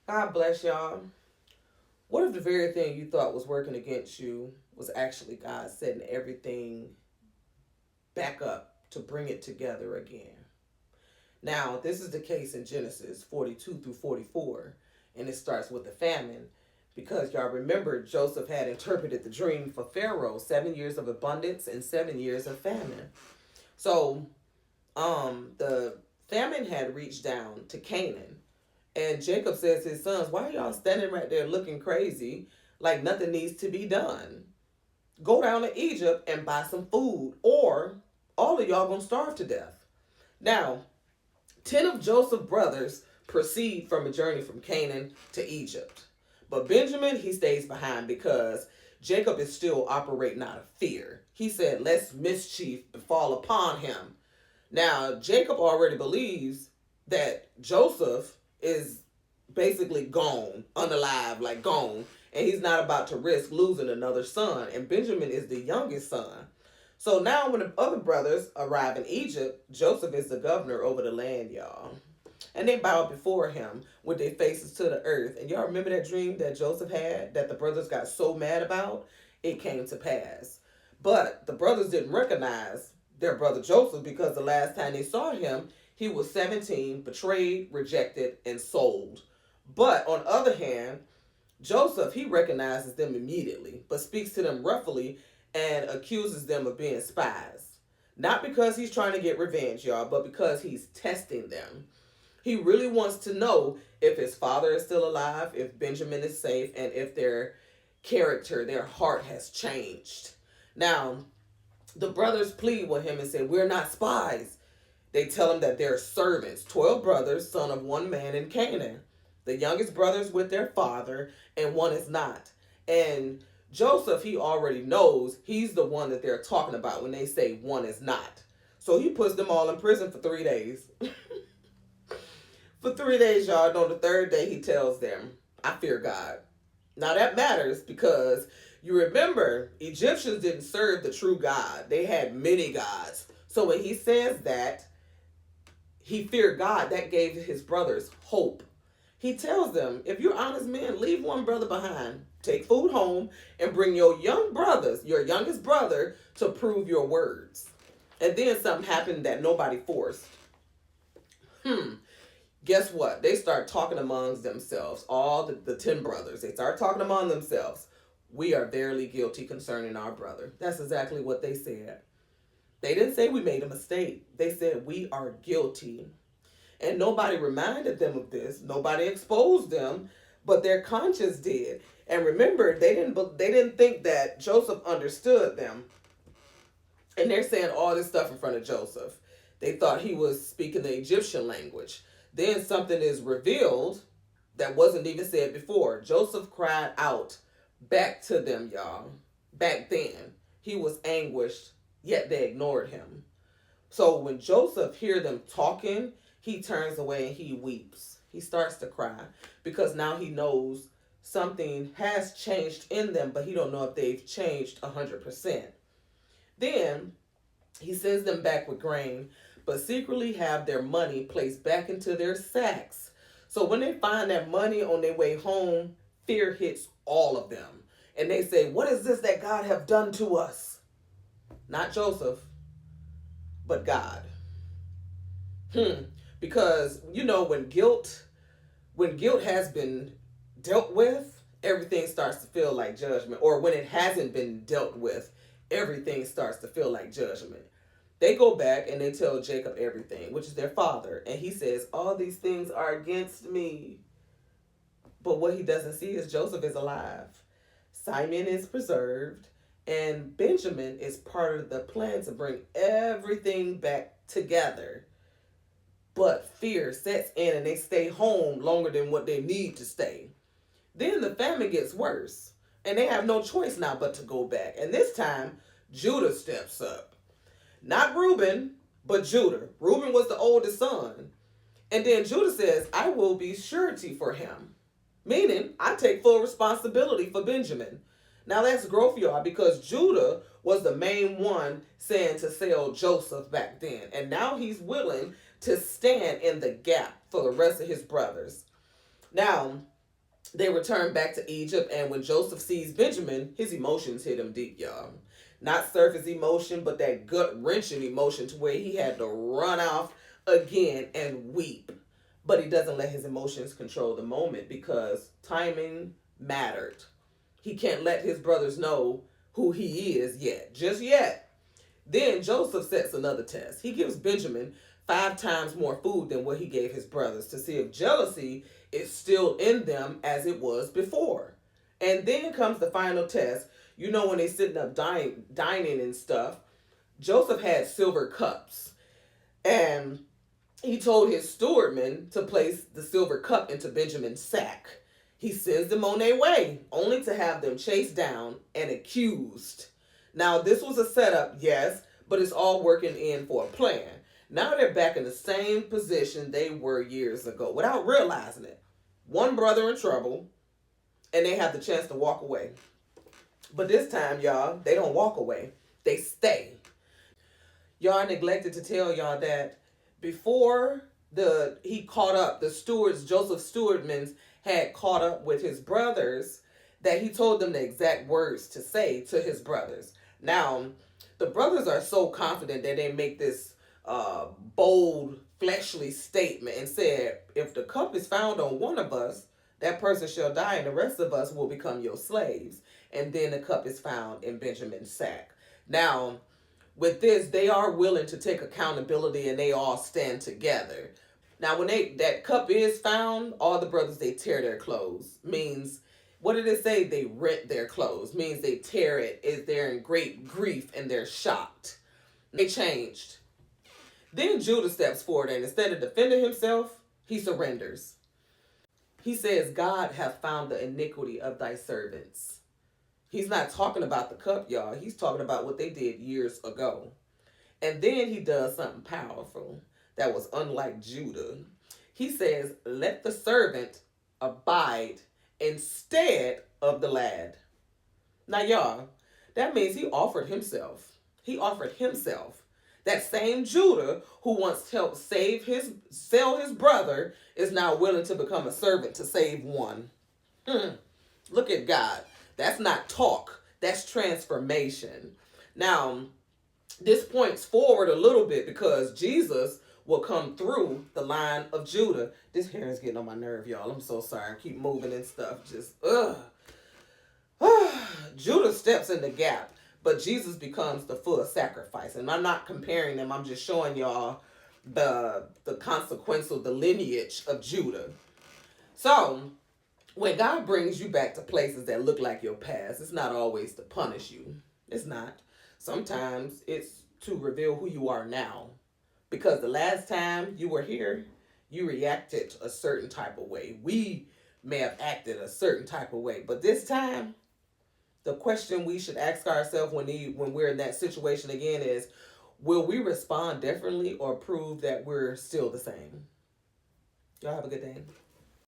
God bless y'all. What if the very thing you thought was working against you was actually God setting everything back up to bring it together again? Now, this is the case in Genesis 42 through 44, and it starts with the famine because y'all remember Joseph had interpreted the dream for Pharaoh 7 years of abundance and 7 years of famine. So, the famine had reached down to Canaan. And Jacob says to his sons, "Why are y'all standing right there looking crazy like nothing needs to be done? Go down to Egypt and buy some food, or all of y'all gonna starve to death." Now, 10 of Joseph's brothers proceed from a journey from Canaan to Egypt. But Benjamin, he stays behind because Jacob is still operating out of fear. He said, "Lest mischief befall upon him." Now, Jacob already believes that Joseph is basically gone, unalive, like gone, and he's not about to risk losing another son. And Benjamin is the youngest son. So now, when the other brothers arrive in Egypt, Joseph is the governor over the land, y'all. And they bow before him with their faces to the earth. And y'all remember that dream that Joseph had that the brothers got so mad about? It came to pass. But the brothers didn't recognize their brother Joseph because the last time they saw him, he was 17, betrayed, rejected, and sold. But on the other hand, Joseph, he recognizes them immediately, but speaks to them roughly and accuses them of being spies. Not because he's trying to get revenge, y'all, but because he's testing them. He really wants to know if his father is still alive, if Benjamin is safe, and if their character, their heart has changed. Now, the brothers plead with him and say, "We're not spies." They tell him that they're servants, 12 brothers, son of one man in Canaan. The youngest brother's with their father, and one is not. And Joseph, he already knows he's the one that they're talking about when they say one is not. So he puts them all in prison for 3 days. For 3 days, y'all. On the third day, he tells them, "I fear God." Now that matters because you remember Egyptians didn't serve the true God. They had many gods. So when he says that he feared God, that gave his brothers hope. He tells them, "If you're honest men, leave one brother behind. Take food home and bring your young brothers, your youngest brother, to prove your words." And then something happened that nobody forced. Hmm. Guess what? They start talking amongst themselves. All the 10 brothers. They start talking among themselves. "We are verily guilty concerning our brother." That's exactly what they said. They didn't say we made a mistake. They said we are guilty. And nobody reminded them of this. Nobody exposed them, but their conscience did. And remember, they didn't think that Joseph understood them. And they're saying all this stuff in front of Joseph. They thought he was speaking the Egyptian language. Then something is revealed that wasn't even said before. Joseph cried out back to them, y'all. Back then, he was anguished, yet they ignored him. So when Joseph hears them talking, he turns away and he weeps. He starts to cry because now he knows something has changed in them, but he don't know if they've changed 100%. Then he sends them back with grain, but secretly have their money placed back into their sacks. So when they find that money on their way home, fear hits all of them. And they say, "What is this that God have done to us?" Not Joseph, but God. Because when guilt has been dealt with, everything starts to feel like judgment. Or when it hasn't been dealt with, everything starts to feel like judgment. They go back and they tell Jacob everything, which is their father. And he says, "All these things are against me." But what he doesn't see is Joseph is alive. Simon is preserved. And Benjamin is part of the plan to bring everything back together. But fear sets in and they stay home longer than what they need to stay. Then the famine gets worse. And they have no choice now but to go back. And this time, Judah steps up. Not Reuben, but Judah. Reuben was the oldest son. And then Judah says, "I will be surety for him." Meaning, I take full responsibility for Benjamin. Now that's growth, y'all, because Judah was the main one saying to sell Joseph back then. And now he's willing to stand in the gap for the rest of his brothers. Now, They return back to Egypt, and when Joseph sees Benjamin, his emotions hit him deep, y'all. Not surface emotion, but that gut wrenching emotion to where he had to run off again and weep. But he doesn't let his emotions control the moment because timing mattered. He can't let his brothers know who he is yet, just yet. Then Joseph sets another test. He gives Benjamin 5 times more food than what he gave his brothers to see if jealousy is still in them as it was before. And then comes the final test. You know, when they sitting up dining and stuff, Joseph had silver cups. And he told his stewardman to place the silver cup into Benjamin's sack. He sends them on their way, only to have them chased down and accused. Now, this was a setup, yes, but it's all working in for a plan. Now they're back in the same position they were years ago without realizing it. One brother in trouble, and they have the chance to walk away. But this time, y'all, they don't walk away. They stay. Y'all neglected to tell y'all that before he caught up, the stewards, Joseph Stewardmans had caught up with his brothers, that he told them the exact words to say to his brothers. Now, the brothers are so confident that they make this bold, fleshly statement and said, if the cup is found on one of us, that person shall die and the rest of us will become your slaves. And then the cup is found in Benjamin's sack. Now, with this, they are willing to take accountability and they all stand together. Now, when that cup is found, all the brothers, they tear their clothes. Means, what did it say? They rent their clothes. Means they tear it. Is they're in great grief and they're shocked. They changed. Then Judah steps forward and instead of defending himself, he surrenders. He says, God hath found the iniquity of thy servants. He's not talking about the cup, y'all. He's talking about what they did years ago. And then he does something powerful that was unlike Judah. He says, let the servant abide instead of the lad. Now, y'all, that means he offered himself. He offered himself. That same Judah who once helped sell his brother is now willing to become a servant to save one. Look at God. That's not talk. That's transformation. Now, this points forward a little bit because Jesus will come through the line of Judah. This hair is getting on my nerve, y'all. I'm so sorry. I keep moving and stuff. Just, Judah steps in the gap, but Jesus becomes the full sacrifice. And I'm not comparing them. I'm just showing y'all the consequential, the lineage of Judah. So, when God brings you back to places that look like your past, it's not always to punish you. It's not. Sometimes it's to reveal who you are now. Because the last time you were here, you reacted a certain type of way. We may have acted a certain type of way. But this time, the question we should ask ourselves when we're in that situation again is, will we respond differently or prove that we're still the same? Y'all have a good day.